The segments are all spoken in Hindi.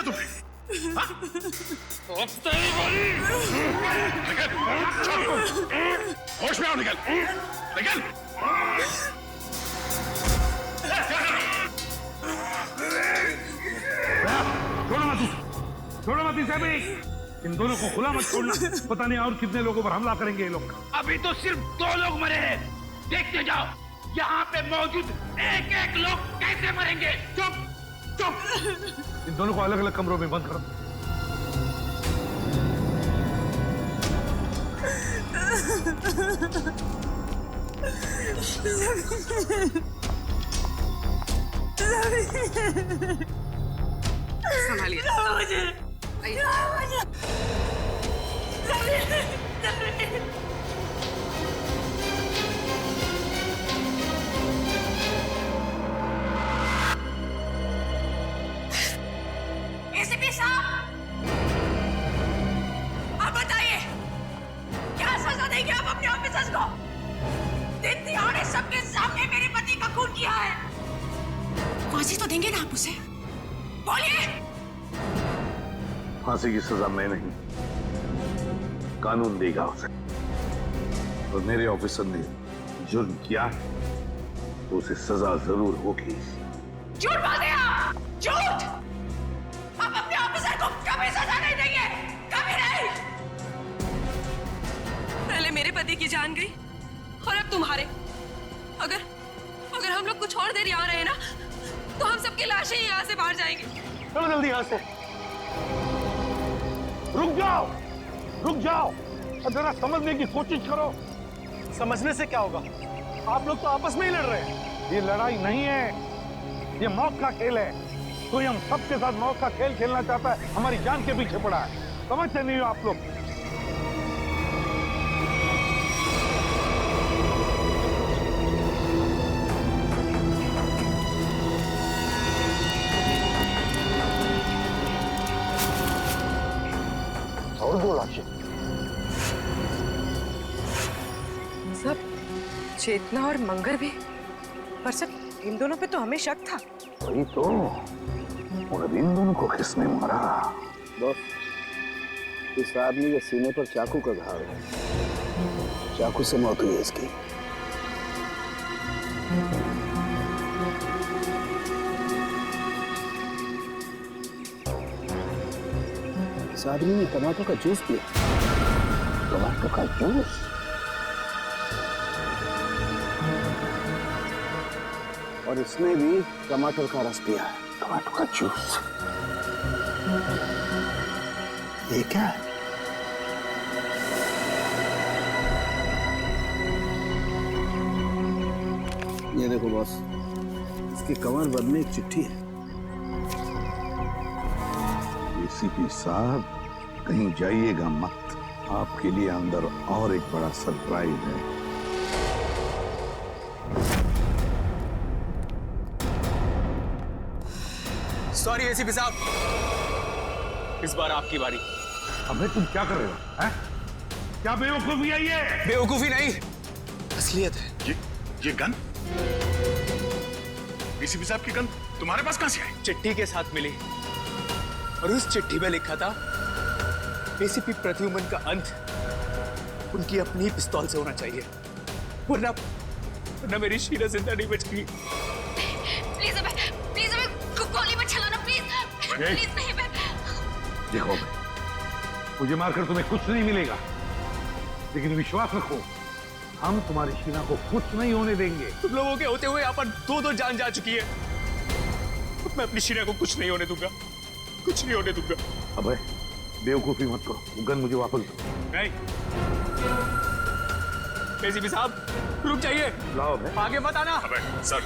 दिया तुम्हें? होश में आओ, निकल निकल। छोड़ो मत इसे भी। इन दोनों को खुला मत छोड़ना, पता नहीं और कितने लोगों पर हमला करेंगे ये लोग। अभी तो सिर्फ 2 लोग मरे हैं, देखते जाओ यहाँ पे मौजूद एक एक लोग कैसे मरेंगे। चुप चुप। इन दोनों को अलग अलग कमरों में बंद करो। संभालिए। एसीपी साहब, आप बताइए क्या सजा देंगे आप अपने ऑफिसर्स को? दिन दिहाड़े सबके सामने मेरे पति का खून किया है, फांसी तो देंगे ना आप उसे? बोलिए। फांसी की सजा मैं नहीं, कानून देगा उसे। और मेरे ऑफिसर ने जुर्म किया है तो उसे सजा जरूर होगी। झूठ बोलते हैं आप, झूठ। आप अपने ऑफिसर को कभी सजा नहीं देंगे, कभी नहीं। पहले मेरे पति की जान गई और अब तुम्हारे। अगर हम लोग कुछ और देर यहाँ रहे ना तो हम सबकी लाशें यहाँ से बाहर जाएंगी। चलो जल्दी यहाँ से। रुक जाओ, रुक जाओ और जरा समझने की कोशिश करो। समझने से क्या होगा? आप लोग तो आपस में ही लड़ रहे हैं। ये लड़ाई नहीं है, ये मौत का खेल है। कोई हम सबके साथ मौत का खेल खेलना चाहता है, हमारी जान के पीछे पड़ा है। समझते नहीं हो आप लोग? और 2 लाशें। सब चेतना और मंगर भी, पर सर इन दोनों पे तो हमें शक था। वही तो, और अब इन दोनों को किसने मारा? बॉस, इस आदमी के सीने पर चाकू का घाव है, चाकू से मौत हुई है इसकी। इस आदमी ने टमाटर का जूस पिया। टमाटर का जूस? और इसने भी टमाटर का रस पिया है। टमाटर का जूस? ये क्या है? ये देखो बॉस, इसकी कमर बंद में एक चिट्ठी है। एसीपी साहब, कहीं जाइएगा मत, आपके लिए अंदर और एक बड़ा सरप्राइज है। सॉरी एसीपी साहब, इस बार आपकी बारी। अबे तुम क्या कर रहे हो? हैं? क्या बेवकूफी है ये? बेवकूफी नहीं, असलियत है। ये गन? एसीपी साहब की गन तुम्हारे पास कहां से आई? चिट्ठी के साथ मिली और उस चिट्ठी में लिखा था एसीपी प्रद्युमन का अंत उनकी अपनी पिस्तौल से होना चाहिए, वरना मेरी शीला जिंदा नहीं बचेगी। प्लीज हमें गोली मत चलाना, प्लीज प्लीज नहीं। मैं देखो, मुझे मारकर तुम्हें कुछ नहीं मिलेगा, लेकिन विश्वास रखो, हम तुम्हारी शीना को कुछ नहीं होने देंगे। तुम लोगों के होते हुए यहाँ पर 2 जान जा चुकी है। मैं अपनी शीना को कुछ नहीं होने दूंगा, कुछ नहीं होने दूंगा। अबे बेवकूफी मत करो, गन मुझे वापस दो। नहीं एसीपी साहब, रुक जाइए, लाओ। आगे मत आना। अबे सर,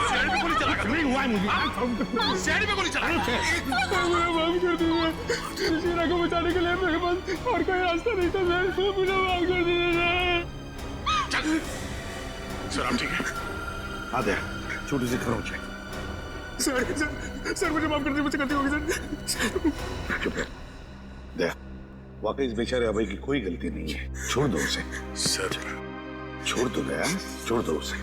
सीआईडी पे गोली चला नहीं हुआ है मुझे। सीआईडी पे गोली चला। माफ कर दीजिए, शीना को बचाने के लिए मेरे पास और कोई रास्ता नहीं था सर, मुझे माफ कर दीजिए। सर आप ठीक है? आदे छोटी सी खरोंच है। सर मुझे माफ कर दीजिए, मुझसे गलती हो गई सर। चुप है। देख, वाकई इस बेचारे अभय की कोई गलती नहीं है, छोड़ दो उसे। सर छोड़ दो गया, छोड़ दो उसे।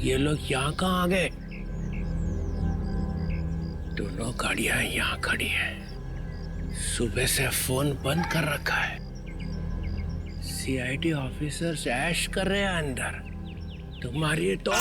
ये लोग यहाँ कहाँ आ गए? दोनों गाड़ियां यहाँ खड़ी हैं। सुबह से फोन बंद कर रखा है। सीआईडी ऑफिसर्स ऐश कर रहे हैं अंदर। तुम्हारी तो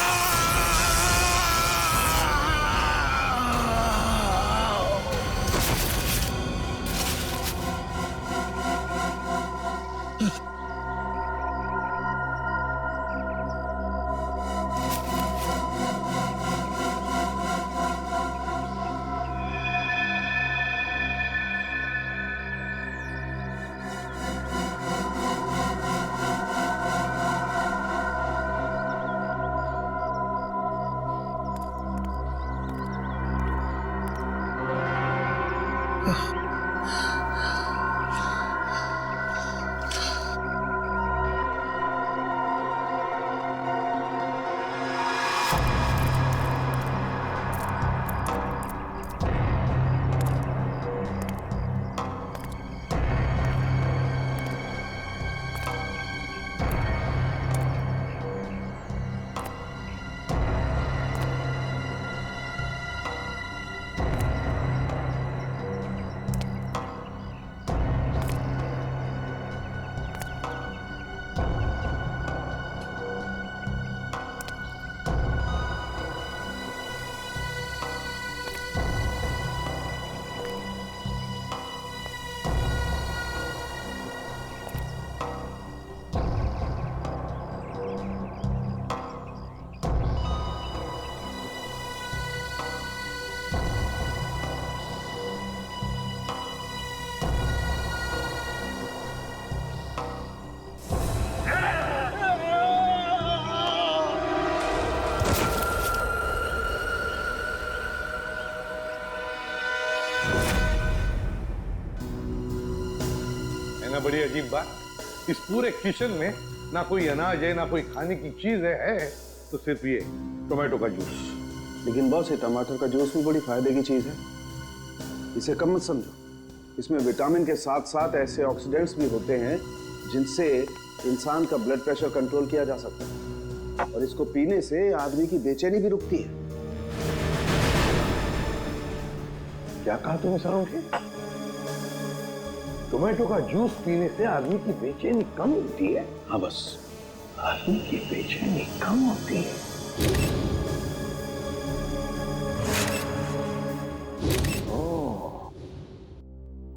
बड़ी अजीब बात, इस पूरे किचन में ना कोई अनाज है, ना कोई खाने की चीज है तो सिर्फ ये टोमेटो का जूस। लेकिन बॉस, ये टमाटर का जूस भी बड़ी फायदे की चीज है, इसे कम मत समझो। इसमें विटामिन के साथ साथ ऐसे ऑक्सीडेंट्स भी होते हैं जिनसे इंसान का ब्लड प्रेशर कंट्रोल किया जा सकता है, और इसको पीने से आदमी की बेचैनी भी रुकती है। क्या कहा तुमने सरों? टोमेटो का जूस पीने से आदमी की बेचैनी कम होती है? हाँ बस, आदमी की बेचैनी कम होती है। ओह,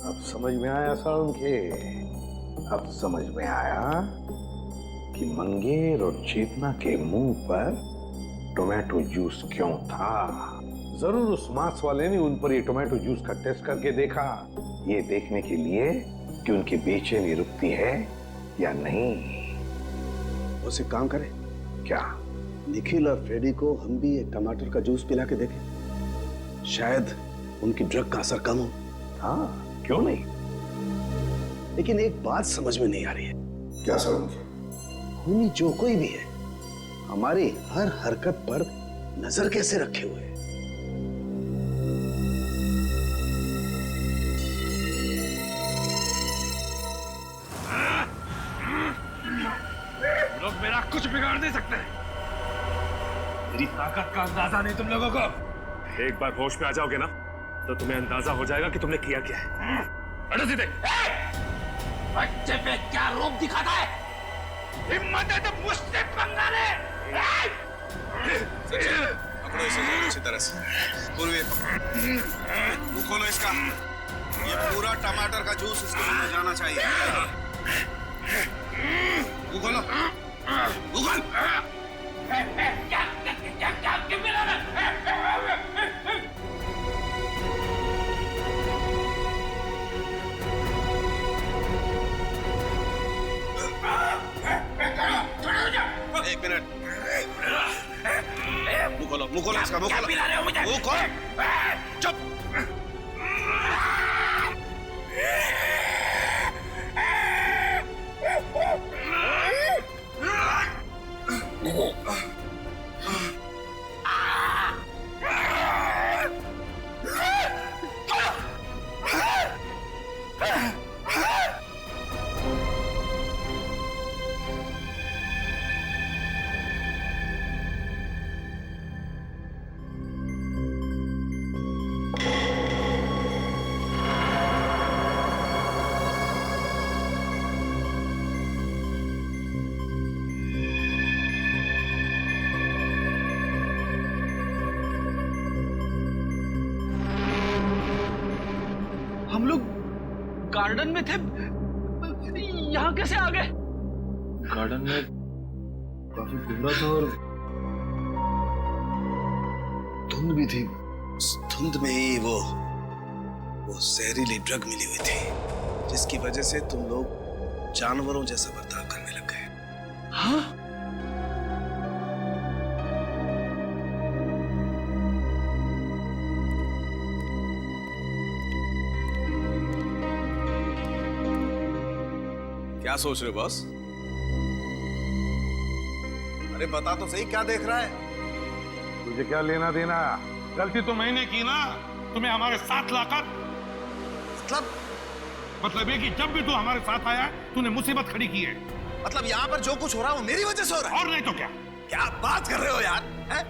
अब समझ में आया सारुण के, अब समझ में आया कि मंगेर और चेतना के मुंह पर टोमेटो जूस क्यों था। जरूर उस मांस वाले ने उन पर ये टोमेटो जूस का टेस्ट करके देखा, ये देखने के लिए कि उनकी बेचैनी रुकती है या नहीं। उसे काम करें क्या? निखिल और फ्रेडी को हम भी एक टमाटर का जूस पिला के देखें, शायद उनकी ड्रग का असर कम हो। हाँ, क्यों नहीं। लेकिन एक बात समझ में नहीं आ रही है। क्या सर? खूनी जो कोई भी है, हमारी हर हरकत पर नजर कैसे रखे हुए है? लोग मेरा कुछ बिगाड़ नहीं सकते। मेरी ताकत का अंदाजा नहीं तुम लोगों को। एक बार होश में आ जाओगे ना तो तुम्हें अंदाजा हो जाएगा कि तुमने किया क्या है। अरे सीधे बच्चे पे क्या रूप दिखाता है? हिम्मत है तो मुझसे पंगा ले। पकड़ो इसे अच्छी तरह से। पूर्वी मुंह खोलो इसका। ये पूरा टमाटर का जूस इसके मुंह में जाना चाहिए। मुंह खोलो। मुंह खोल। क्या मिला ना? एक मिनट। मुंह खोलो इसका। मुंह खोलो। मुंह खोलो। चुप। गार्डन में थे, यहाँ कैसे आ गए? गार्डन में काफी कोहरा था और धुंध भी थी। उस धुंध में ही वो जहरीली ड्रग मिली हुई थी, जिसकी वजह से तुम लोग जानवरों जैसा बर्ताव करने लग गए। हाँ? क्या सोच रहे हो बॉस? अरे बता तो सही, क्या देख रहा है? तुझे क्या लेना देना? गलती तो मैंने की ना, तुम्हें हमारे साथ लाकर। मतलब ये कि जब भी तू हमारे साथ आया है, तूने मुसीबत खड़ी की है। मतलब यहाँ पर जो कुछ हो रहा है वो मेरी वजह से हो रहा है? और नहीं तो क्या? क्या बात कर रहे हो यार? है?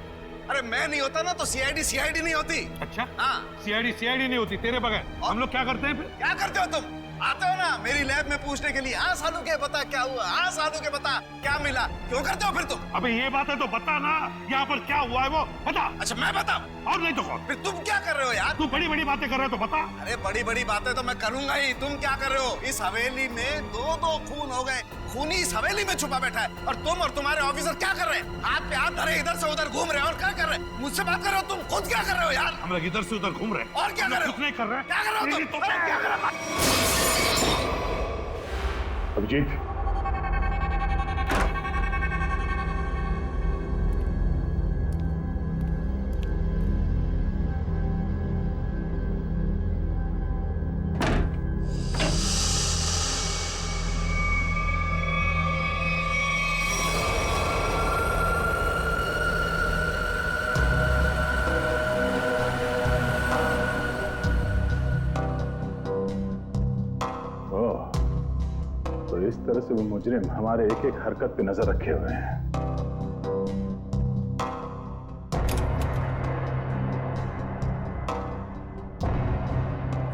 अरे मैं नहीं होता ना तो सीआईडी नहीं होती। अच्छा? हाँ। सीआईडी नहीं होती तेरे बगैर। हम लोग क्या करते हैं फिर? क्या करते हो तुम? आते हो ना मेरी लैब में पूछने के लिए, हाँ साधु के बता क्या हुआ, हाँ साधु के बता क्या मिला, क्यों करते हो फिर तुम? अबे ये बात है तो बता ना, यहाँ पर क्या हुआ है वो बता। अच्छा मैं बताऊं? और नहीं तो कौन? फिर तुम क्या कर रहे हो यार? तू बड़ी बड़ी बातें कर रहे हो तो बता। अरे बड़ी बड़ी बातें तो मैं करूंगा ही, तुम क्या कर रहे हो? इस हवेली में दो खून हो गए, खूनी इस हवेली में छुपा बैठा है, और तुम और तुम्हारे ऑफिसर क्या कर रहे हैं? हाथ पे हाथ धरे इधर से उधर घूम रहे हो, और क्या कर रहे हैं? मुझसे बात कर रहे हो? तुम खुद क्या कर रहे हो यार? हम लोग इधर से उधर घूम रहे हैं। और क्या कर रहे हो? कुछ नहीं कर रहे हैं। क्या कर रहे हो तुम? अरे क्या कर रहे हो? अभिजीत, इस तरह से वो मुजरिम हमारे एक एक हरकत पे नजर रखे हुए हैं।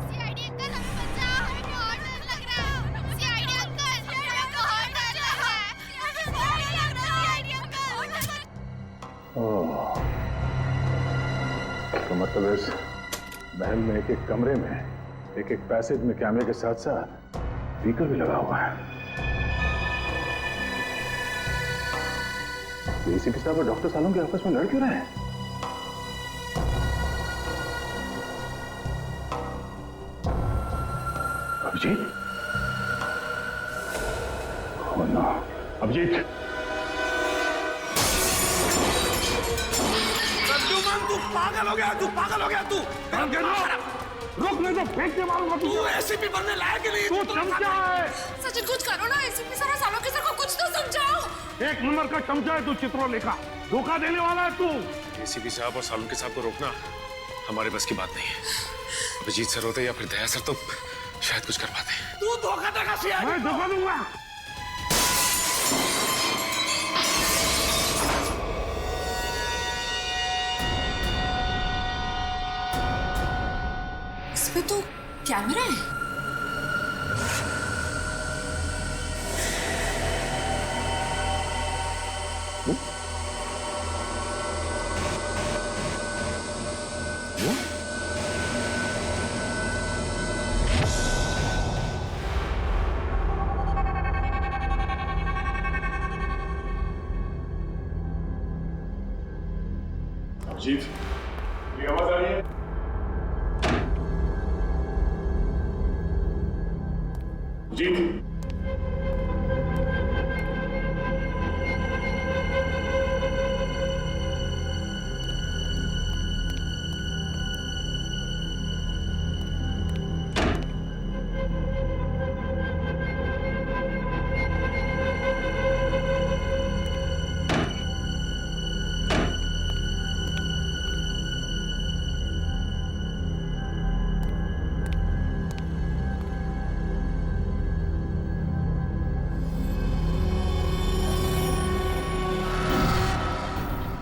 सीआईडी अंकल हमें बचाओ, हमें बहुत डर लग रहा है। सीआईडी अंकल हमें बहुत डर लग रहा है। CID uncle. ओह, तो मतलब इस महल में एक एक कमरे में, एक एक पैसेज में कैमरे के साथ साथ स्पीकर भी लगा हुआ है। एसीपी साहब और डॉक्टर सालों के आपस में लड़ क्यों रहे हैं? अभिजीत? Oh no, Abhijit! तू पागल हो गया, तू पागल हो गया, तू रुक, नहीं तो फेंक के मारूंगा तुझे। तू एसीपी बनने लायक नहीं, तू चमचा है। सचिन कुछ करो ना, एसीपी सर और सालों सर को कुछ तो समझाओ। एक नंबर का चमचा है तू, चित्रोलेखा। धोखा देने वाला है तू। एसीपी साहब और सालुंके साहब को रोकना हमारे बस की बात नहीं है। अभिजीत सर होते या फिर दया सर तो शायद कुछ कर पाते। तू धोखा देगा सीआईडी? मैं धोखा दूंगा। इसमें तो कैमरा है। अभिजीत, मेरी आवाज आ रही है? अभिजीत?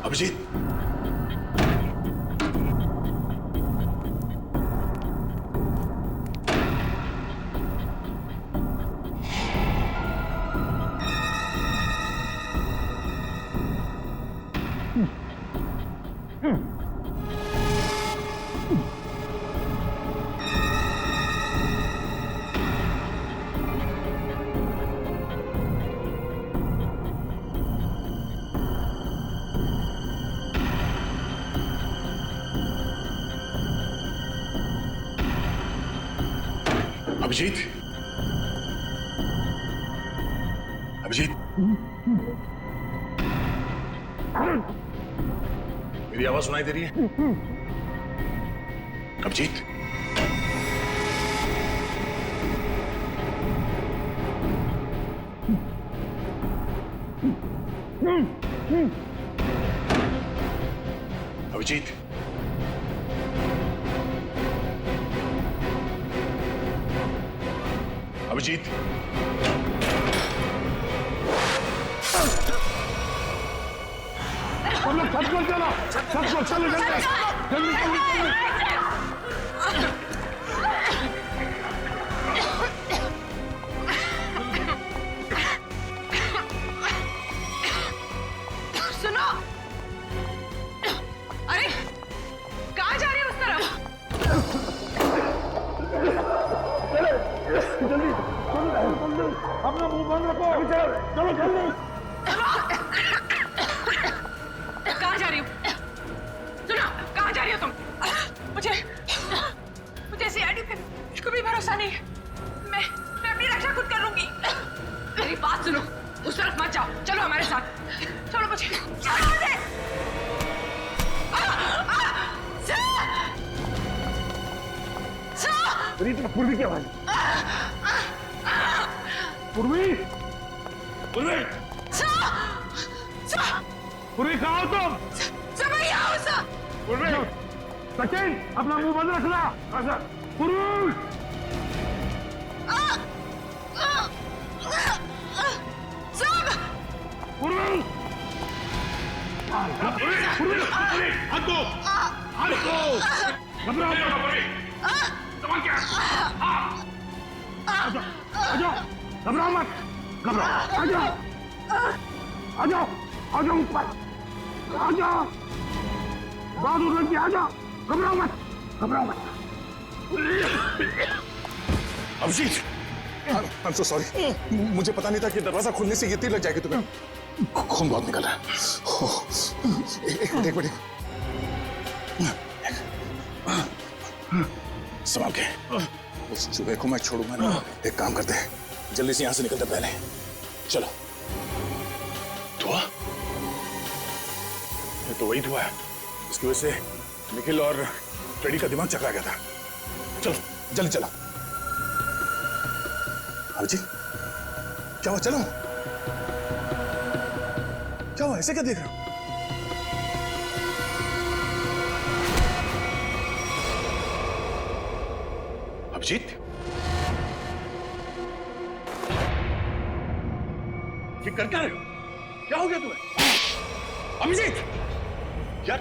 अभिजीत, अभिजीत, अभिजीत, मेरी आवाज सुनाई दे रही है? अभिजीत, अभिजीत, अभिजीत, हम लोग छत पर चलो, चलो जल्दी जल्दी। सुनो, अरे कहाँ जा रही है उस तरफ? जल्दी अपना मुंह बंद रखो। चलो जल्दी। कहाँ जा रही हो? सुनो, कहाँ जा रही हो तुम? मुझे सीआईडी पे बिल्कुल भी भरोसा नहीं है। मैं अपनी रक्षा खुद कर लूंगी। मेरी बात सुनो, उस तरफ मत जाओ, चलो हमारे साथ। चलो मुझे चलो दे। पूर्वी की आवाज। पूर्वी, पूर्वी, पूर्वी कहाँ हो तुम? पूर्वी, सचिन अपना मुंह बंद रखना। पूर्वी, पूर्वी, हटो, हटो, घबराओ मत। घबराओ मत, घबराओ, आ जाओ, आ जाओ, आ जाओ ऊपर, आ जाओ, बहादुर लड़की आ जाओ, घबराओ मत, घबराओ मत। Abhijit, I'm so sorry. मुझे पता नहीं था कि दरवाजा खोलने से ये तीर लग जाएगी तुम्हें। खून बहुत निकल रहा है। एक मिनट। संभाल के। उस चूहे को मैं छोड़ूंगा ना। एक काम करते हैं, जल्दी से यहाँ से निकलते पहले। चलो। धुआं? ये तो वही धुआं है। इसकी वजह से निखिल और फ्रेडी का दिमाग चकरा गया था। चलो, जल्दी चलो। अभिजीत, क्या हुआ? चलो। क्या हुआ? ऐसे क्या देख रहे हो? अभिजीत, ये कर क्या रहे हो? क्या हो गया तुम्हें? अभिजीत, यार,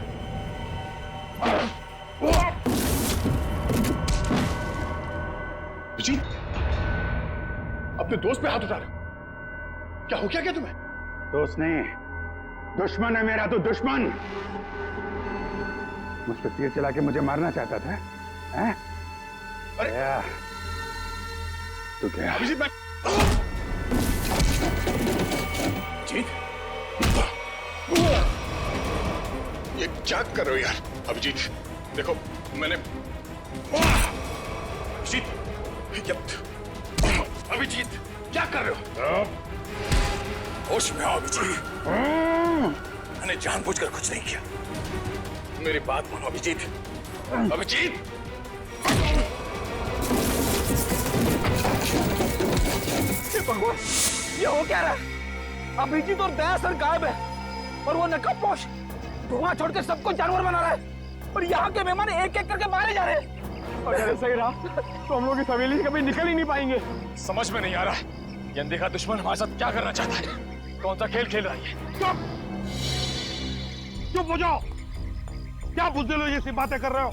अभिजीत, अपने दोस्त पे हाथ उठा रहे हो? क्या हो क्या तुम्हें? दोस्त नहीं, दुश्मन है मेरा तो दुश्मन। मुझ पर तीर चला के मुझे मारना चाहता था, हैं? अरे तो क्या? अभिजीत, मैं जीत, ये क्या कर रहे हो यार? अभिजीत, देखो मैंने अभिजीत, क्या कर रहे हो? होश में आओ अभिजीत। मैंने जानबूझकर कुछ नहीं किया। मेरी बात मानो अभिजीत। अभिजीत, भगवान, ये हो क्या रहा है? अभिजीत और दया सर गायब है और वो नकाबपोश धुआं छोड़ के सबको जानवर बना रहा है और यहाँ के मेहमान एक एक करके मारे जा रहे हैं। अगर ऐसा ही रहा तो हम लोग इस हवेली से कभी निकल ही नहीं पाएंगे। समझ में नहीं आ रहा ये अनदेखा दुश्मन हमारे साथ क्या करना चाहता है। कौन सा खेल खेल रहा है? चुप, चुप हो जाओ। क्या बुज़दिल हो जैसी बातें कर रहे हो?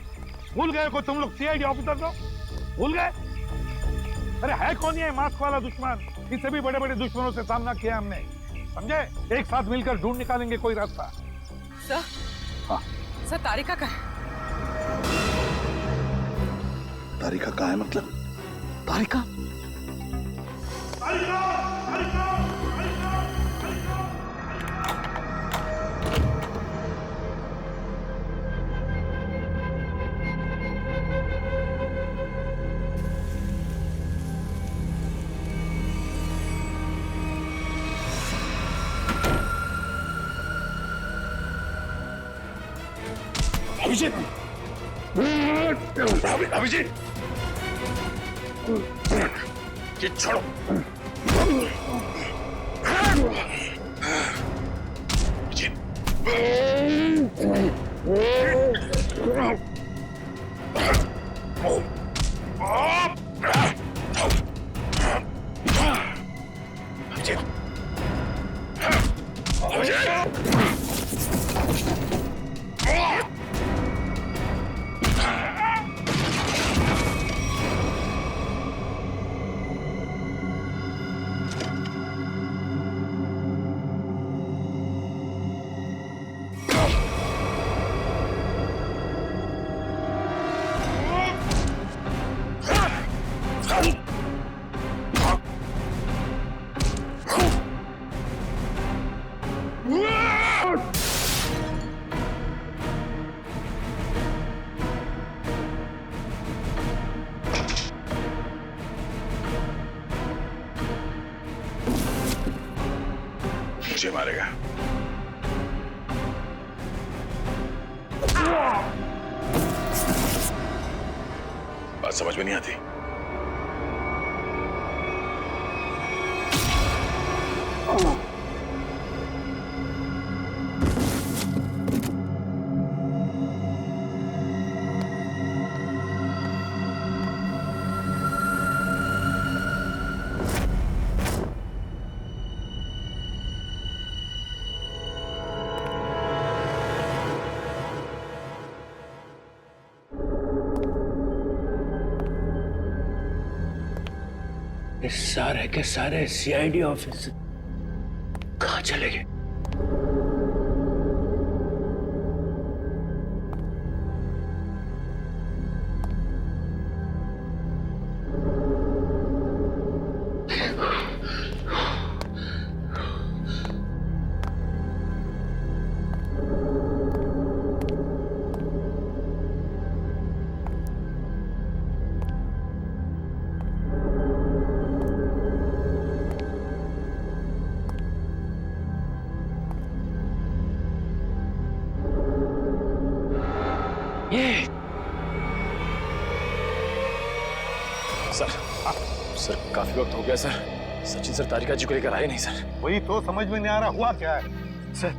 भूल गए को तुम लोग सीआईडी ऑफिसर हो? भूल गए? अरे है कौन ये मास्क वाला दुश्मन? इससे भी बड़े बड़े दुश्मनों से सामना किया हमने, समझे? एक साथ मिलकर ढूंढ निकालेंगे कोई रास्ता। सर, हाँ सर, तारिका कहाँ है? तारिका कहाँ है? मतलब तारिका? अभिजीत, अभिजीत, ये छोड़ो। अभिजीत, मुझे मारेगा। बात समझ में नहीं आती। ये सारे के सारे सीआईडी ऑफिस कहाँ चले गए? सर काफी वक्त हो गया सर। सचिन सर तारिका जी को लेकर आए नहीं सर। वही तो समझ में नहीं आ रहा हुआ क्या है। सर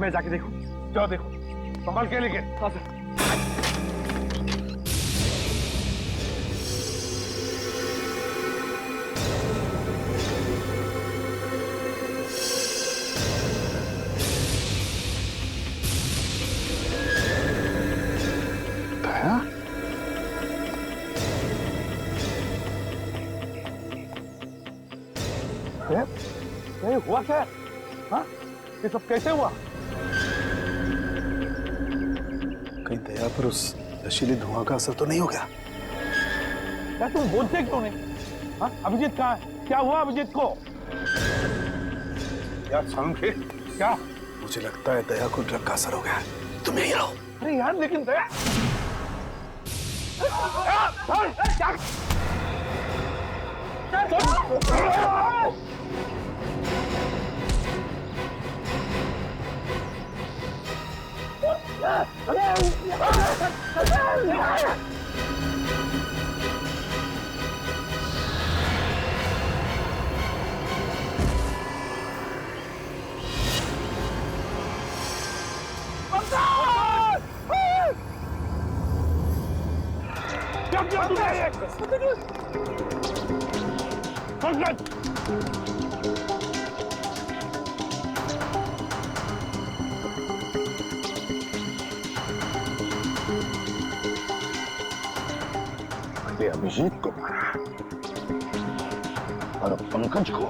मैं जाके देखूं। जाओ देखो, संभाल के लेके। हाँ सर। ये हुआ क्या? हाँ? ये सब कैसे हुआ? कहीं दया पर उस नशीले धुआं का असर तो नहीं हो गया? क्या तुम बोलते क्यों नहीं? हाँ? अभिजीत कहाँ है? क्या हुआ अभिजीत को? यार समझे क्या? मुझे लगता है दया को ड्रग का असर हो गया है। तुम यहीं रहो। अरे यार लेकिन दया अभिजीत को मारा और पंकज को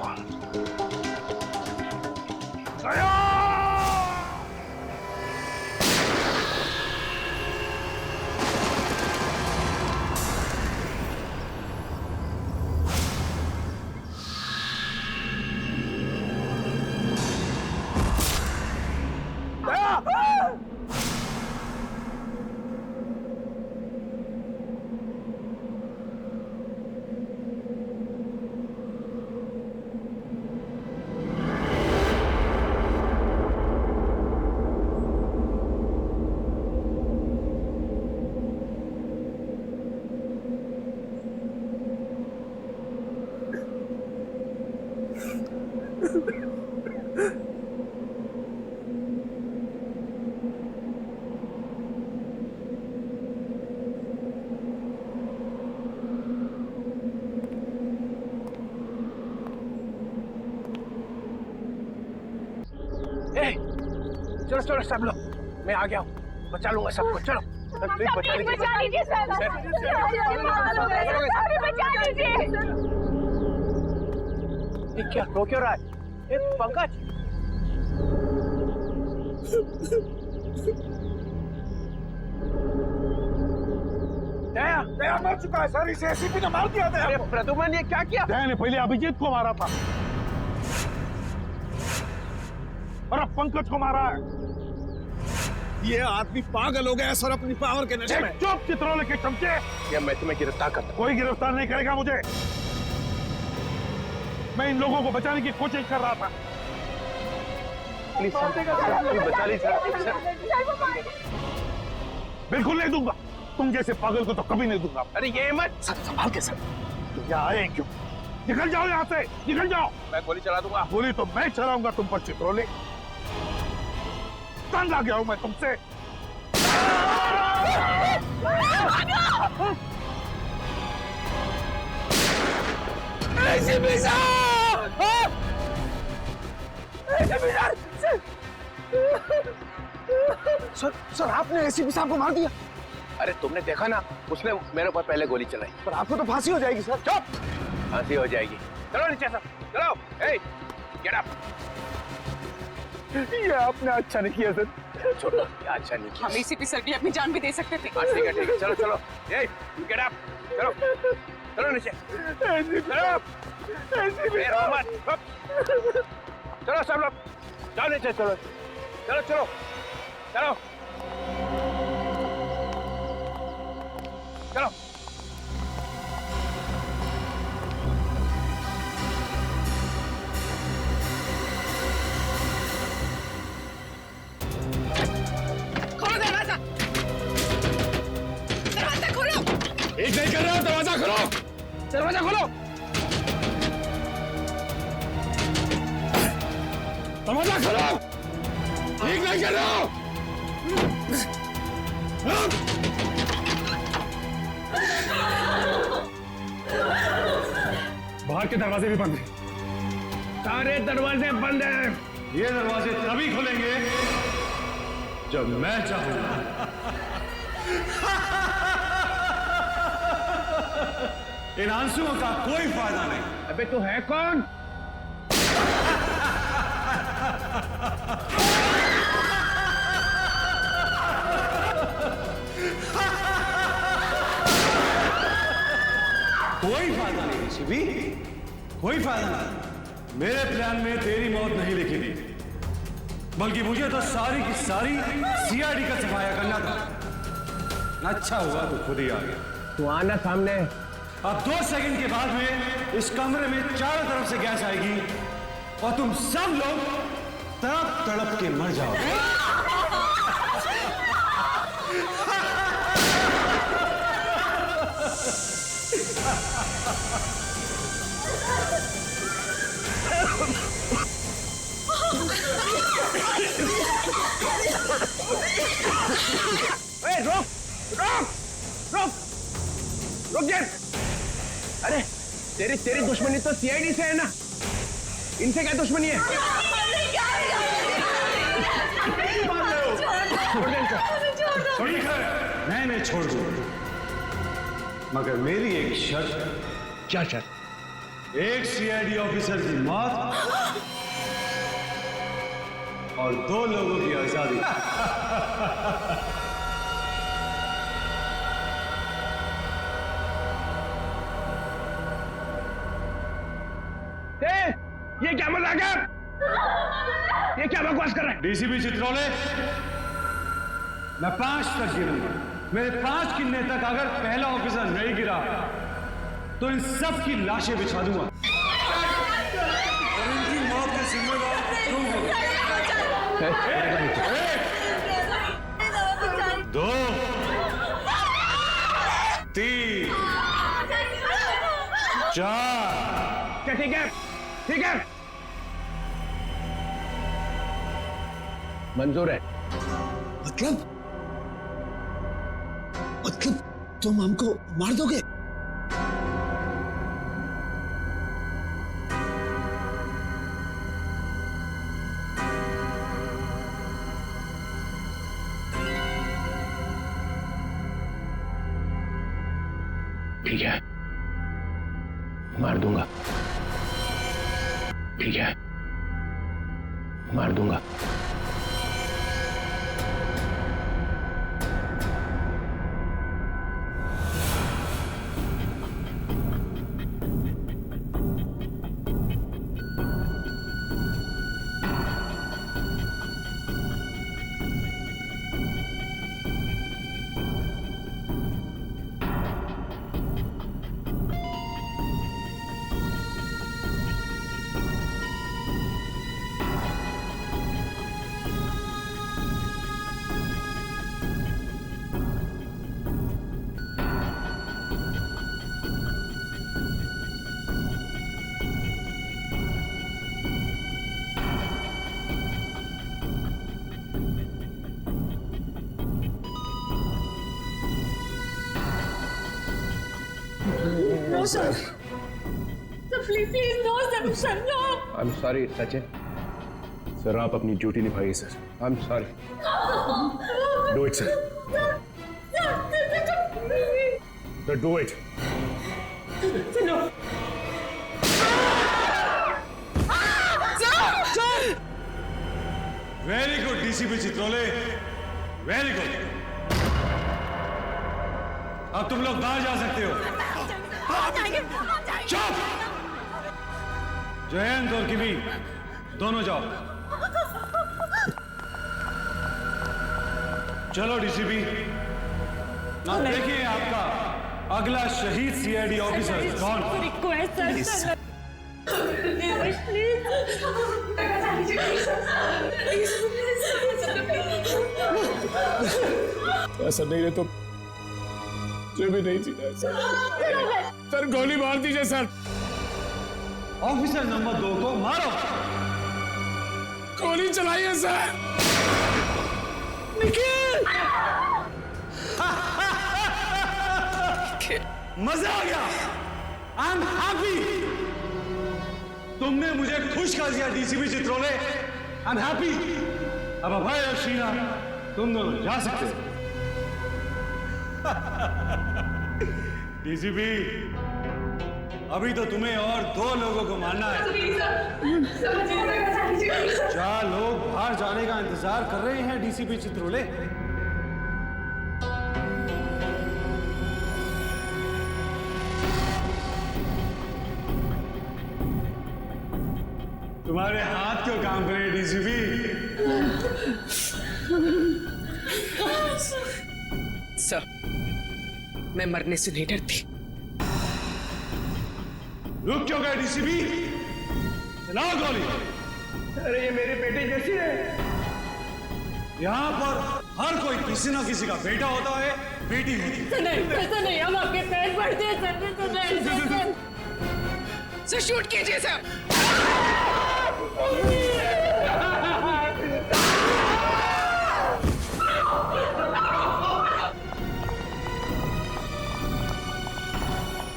चलो चलो सब लोग, मैं आ गया हूँ, बचा लूंगा सबको। चलो प्लीज बचा लीजिए सर। ये क्या रो क्यों रहा है? पंकज, दया दया मर चुका है सर, इसे एसीपी ने मार दिया। दया प्रद्युमन ये क्या किया? दया ने पहले अभिजीत को मारा था और अब पंकज को मारा है। ये आदमी पागल हो गया है सर अपनी पावर के नशे में। चुप चित्रोले के चमचे। या मैं तुम्हें गिरफ्तार करता हूं। कोई गिरफ्तार नहीं करेगा मुझे। मैं इन लोगों को बचाने की कोशिश कर रहा था। प्लीज बचा लीजिए। बिल्कुल नहीं दूंगा, तुम जैसे पागल को तो कभी नहीं दूंगा। अरे ये मत सर, संभाल के सर। तुम यहाँ आए क्यों? निकल जाओ यहाँ से, निकल जाओ। मैं गोली चला दूंगा। गोली तो मैं चलाऊंगा तुम पर चित्रोले। तंग आ गया हूं मैं तुमसे। सर आपने एसीपी साहब को मार दिया। अरे तुमने देखा ना, उसने मेरे ऊपर पहले गोली चलाई। पर आपको तो फांसी हो जाएगी सर। चुप, फांसी हो जाएगी। चलो नीचे सर, चलो। Get up. ये आपने अच्छा नहीं किया सर। छोड़ो, अच्छा नहीं किया। हम एसीपी सर की अपनी जान भी दे सकते थे। ठीक है ठीक है, चलो चलो। गेट अप, चलो चलो नीचे, चलो। चलो सब लोग जाओ नीचे, चलो चलो चलो चलो चलो। खोलो दरवाजा, दरवाजा खोलो। एक नहीं कर रहा, दरवाजा खोलो, दरवाजा खोलो, दरवाजा खोलो। ठीक नहीं कर रहा। बाहर के दरवाजे भी बंद हैं। सारे दरवाजे बंद हैं। ये दरवाजे तभी खुलेंगे जब मैं चाहूंगा। इन आंसुओं का कोई फायदा नहीं। अबे तू है कौन? कोई फायदा नहीं शिवी, कोई फायदा नहीं। मेरे प्लान में तेरी मौत नहीं लिखी थी, बल्कि मुझे तो सारी की सारी सीआईडी का सफाया करना था। अच्छा हुआ तू खुद ही आ गया। तू आना सामने। अब 2 सेकंड के बाद में इस कमरे में चारों तरफ से गैस आएगी और तुम सब लोग तड़प तड़प के मर जाओगे। रुक रुक रुक रुक जा। अरे तेरी दुश्मनी तो सीआईडी से है ना, इनसे क्या दुश्मनी है? ठीक है, मैं छोड़ दूं, मगर मेरी एक शर्त। क्या शर्त? एक सीआईडी ऑफिसर की मौत और 2 लोगों की आजादी। ये क्या मजाक है? ये क्या बकवास कर रहा है? डीसीपी चित्रोले, मैं 5 तक गिरूंगा। मेरे 5 गिनने तक अगर पहला ऑफिसर नहीं गिरा तो इन सब की लाशें बिछा दूंगा और इनकी मौत के जिम्मेदार तुम हो। 2 3 4। क्या ठीक है? ठीक है, मंजूर है। मतलब तुम हमको मार दोगे? ठीक है, मार दूंगा। ठीक है, मार दूंगा। No, sir. Sir, please, no, sir, no. I'm sorry, Sachin. Sir, आप अपनी ड्यूटी निभाइए sir. I'm sorry. Do it, sir. Sir, do it. No. Very good DCP Chitrole, very good. अब तुम लोग बाहर जा सकते हो। चुप! जयंत और किमी दोनों जाओ। चलो डीसीपी, अब देखिए आपका अगला शहीद सीआईडी ऑफिसर कौन? रिक्वेस्ट सर, ऐसा नहीं है तो मुझे भी नहीं जीना है सर। सर, गोली मार दीजिए सर। ऑफिसर नंबर 2 को मारो। गोली चलाइए सर। निखिल! मजा आ गया। I am happy. तुमने मुझे खुश कर दिया DCP Chitrole. I am happy. अब अभय और शीना तुम दोनों जा सकते हो। डीसीपी, अभी तो तुम्हें और 2 लोगों को मारना है। 4 लोग बाहर जाने का इंतजार कर रहे हैं डीसीपी चित्रोले। तुम्हारे हाथ क्यों काम कर रहे हैं डीसीपी? सर, मैं मरने से नहीं डरती। रुक क्यों गए डीसीपी? चलाओ गोली। अरे ये मेरी बेटी जैसी है। यहाँ पर हर कोई किसी ना किसी का बेटा होता है, बेटी होती है। नहीं, ऐसा नहीं, हम आपके पैर पड़ते हैं सर। सर, शूट कीजिए सर।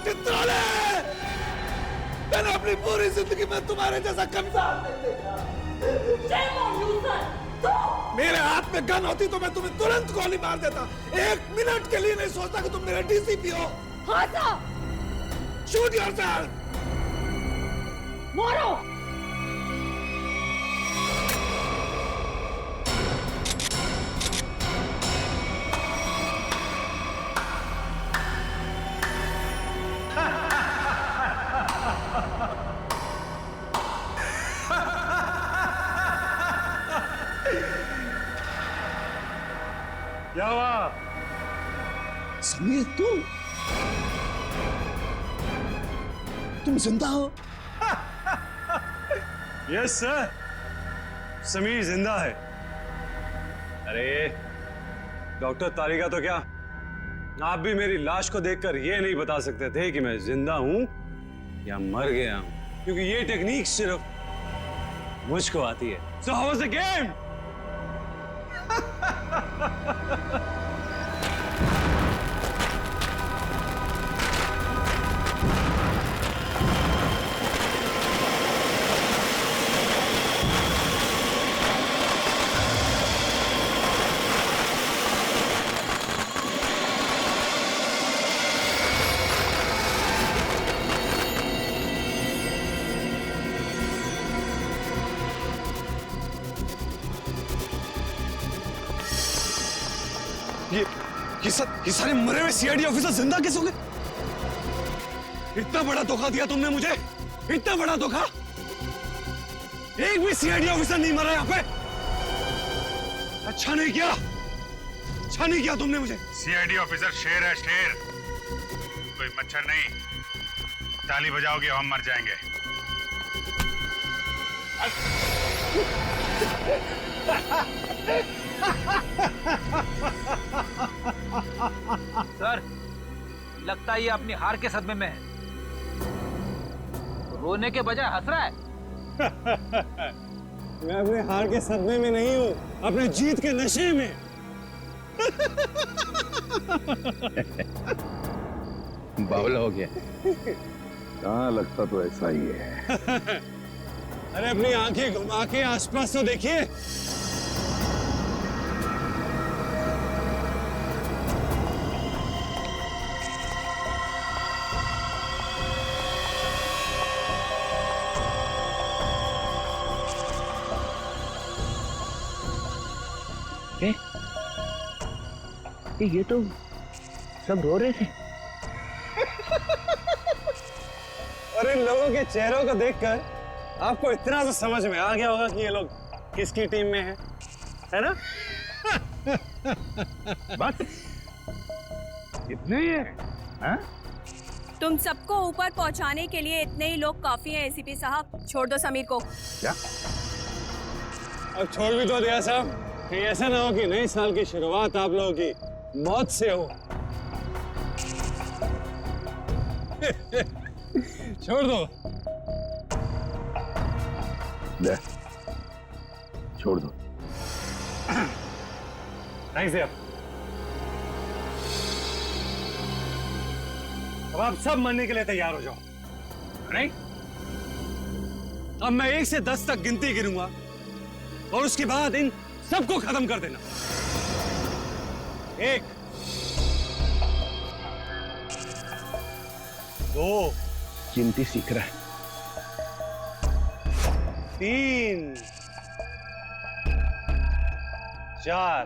चित्रोले! मैंने अपनी पूरी जिंदगी में तुम्हारे जैसा कमजोर नहीं देखा। मेरे हाथ में गन होती तो मैं तुम्हें तुरंत गोली मार देता। 1 मिनट के लिए नहीं सोचता कि तुम मेरा डीसीपी हो। हाँ सर। Shoot yourself. मारो। क्या हुआ? समीर, तुम जिंदा हो? यस सर, समीर जिंदा है। अरे डॉक्टर तारिका, तो क्या आप भी मेरी लाश को देखकर ये नहीं बता सकते थे कि मैं जिंदा हूं या मर गया हूं? क्योंकि ये टेक्निक सिर्फ मुझको आती है। So how was the game? ये सारे मरे हुए सीआईडी ऑफिसर जिंदा कैसे हो गए? इतना बड़ा धोखा दिया तुमने मुझे, इतना बड़ा धोखा। एक भी सीआईडी ऑफिसर नहीं मरा यहाँ पे। अच्छा नहीं किया, अच्छा नहीं किया तुमने मुझे। सीआईडी ऑफिसर शेर है, शेर, कोई मच्छर नहीं। ताली बजाओगे हम मर जाएंगे। सर, लगता है ये अपनी हार के सदमे में है। रोने के बजाय हंस रहा है। मैं अपने हार के सदमे में नहीं हूँ, अपने जीत के नशे में। बावला हो गया। हाँ, लगता तो ऐसा ही है। अरे अपनी आंखें घुमा के आसपास तो देखिए। ये तो सब रो रहे थे। और इन लोगों के चेहरों को देखकर आपको इतना तो समझ में आ गया होगा कि ये लोग किसकी टीम में है ना? बस इतने ही है? हाँ? तुम सबको ऊपर पहुंचाने के लिए इतने ही लोग काफी हैं एसीपी साहब। छोड़ दो समीर को। क्या? अब छोड़ भी तो दिया साहब, कहीं ऐसा ना हो कि नए साल की शुरुआत आप लोगों की मौत से हो। छोड़ दो। ले, छोड़ दो। थैंक्स यार। अब आप सब मरने के लिए तैयार हो जाओ। नहीं? अब मैं 1 से 10 तक गिनती गिनूंगा और उसके बाद इन सबको खत्म कर देना। 1, 2, गिनती सीख रहा है। 3, 4,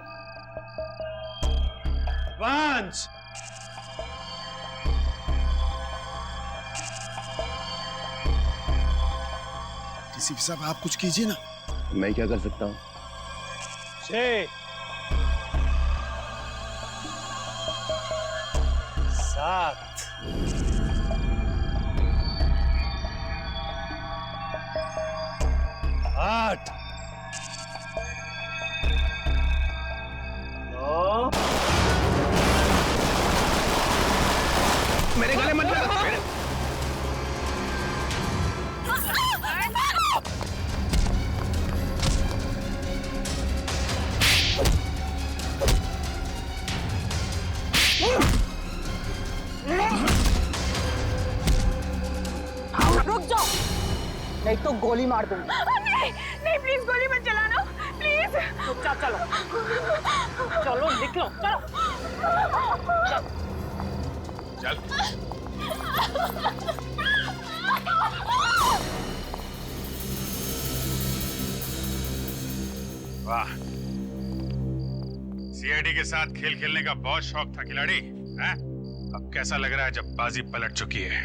5। डीसीपी साहब आप कुछ कीजिए ना। मैं क्या कर सकता हूँ? 6, 7, 8, 9। मेरे गले मत लगा। रुक जाओ, नहीं तो गोली मार दूंगी। नहीं नहीं, प्लीज गोली मत चलाना, प्लीज। चलो चलो निकलो, चलो। चल। वाह, सीआईडी के साथ खेल खेलने का बहुत शौक था खिलाड़ी, हैं? अब कैसा लग रहा है जब बाजी पलट चुकी है?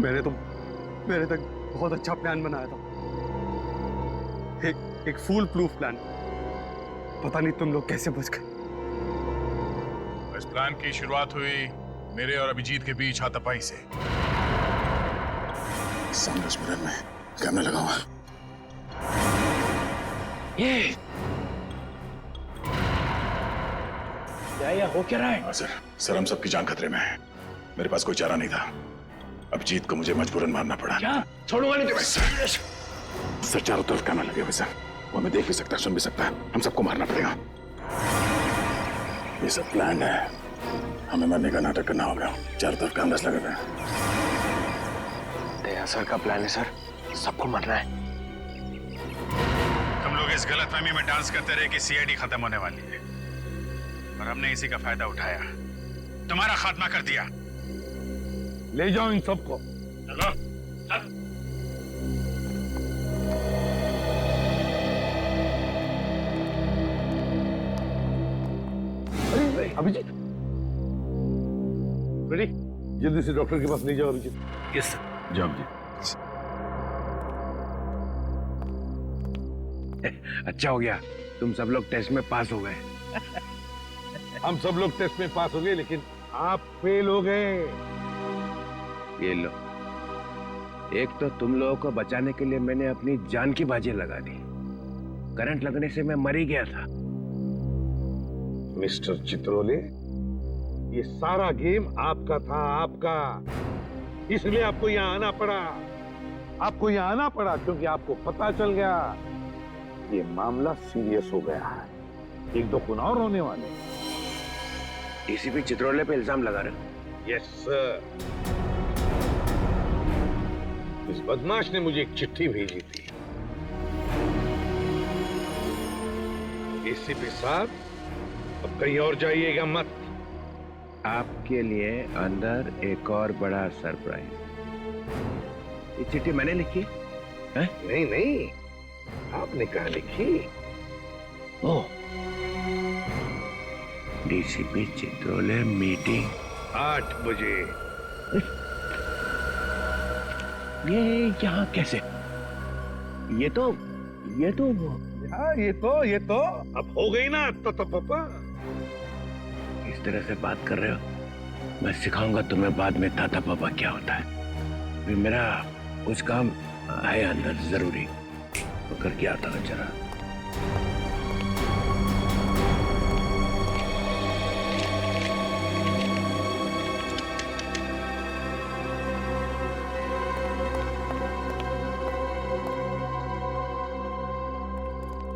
मैंने तक बहुत अच्छा प्लान बनाया था। एक फूल प्रूफ प्लान। पता नहीं तुम लोग कैसे बच गए। इस प्लान की शुरुआत हुई मेरे और अभिजीत के बीच हाथापाई से। सामने मिरर में कैमरा लगा हुआ है। ये क्या हो क्या रहा है? सर हम सबकी जान खतरे में है। मेरे पास कोई चारा नहीं था। अभिजीत को मुझे मजबूरन मारना पड़ा। क्या? छोड़ूंगा नहीं तुम्हें। सर चारों तरफ कैमरा लगे हुए सर, वो हमें देख भी सकता है, सुन भी सकता है। हम सबको मारना पड़ेगा। ये सब प्लान है, हमें मरने का नाटक करना होगा। चारों तरफ कैमरास लगे हुए हैं। दया सर का प्लान है सर, सबको मरना है। तुम लोग इस गलतफहमी में डांस करते रहे कि सीआईडी खत्म होने वाली है, और हमने इसी का फायदा उठाया, तुम्हारा खात्मा कर दिया। ले जाओ इन सबको। चलो चल। अरे अभिजीत, रेडी? जल्दी से डॉक्टर के पास ले जाओ अभिजीत। Yes sir. जाओ जी। अच्छा हो गया, तुम सब लोग टेस्ट में पास हो गए। हम सब लोग टेस्ट में पास हो गए, लेकिन आप फेल हो गए। ये लो, एक तो तुम लोगों को बचाने के लिए मैंने अपनी जान की बाजी लगा दी। करंट लगने से मैं मर ही गया था। मिस्टर चित्रोले, ये सारा गेम आपका था, आपका। इसलिए आपको यहाँ आना पड़ा। आपको यहाँ आना पड़ा क्योंकि आपको पता चल गया ये मामला सीरियस हो गया है। एक दो खून और होने वाले। डीसीपी चित्रोले पे इल्जाम लगा रहे हो? Yes sir. इस बदमाश ने मुझे एक चिट्ठी भेजी थी। डीसीपी साहब, अब कहीं और जाइएगा मत। आपके लिए अंदर एक और बड़ा सरप्राइज। ये चिट्ठी मैंने लिखी है? नहीं नहीं, आपने कहा लिखी? ओह, डीसीपी चित्रोले मीटिंग 8 बजे। ये यहाँ कैसे? ये तो हाँ, ये तो अब हो गई ना पापा। इस तरह से बात कर रहे हो, मैं सिखाऊंगा तुम्हें बाद में ताता पापा क्या होता है। अभी मेरा कुछ काम है अंदर जरूरी, तो करके आता हूँ जरा।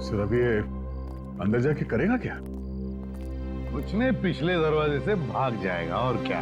सर अब ये अंदर जाके करेगा क्या? कुछ नहीं, पिछले दरवाजे से भाग जाएगा और क्या।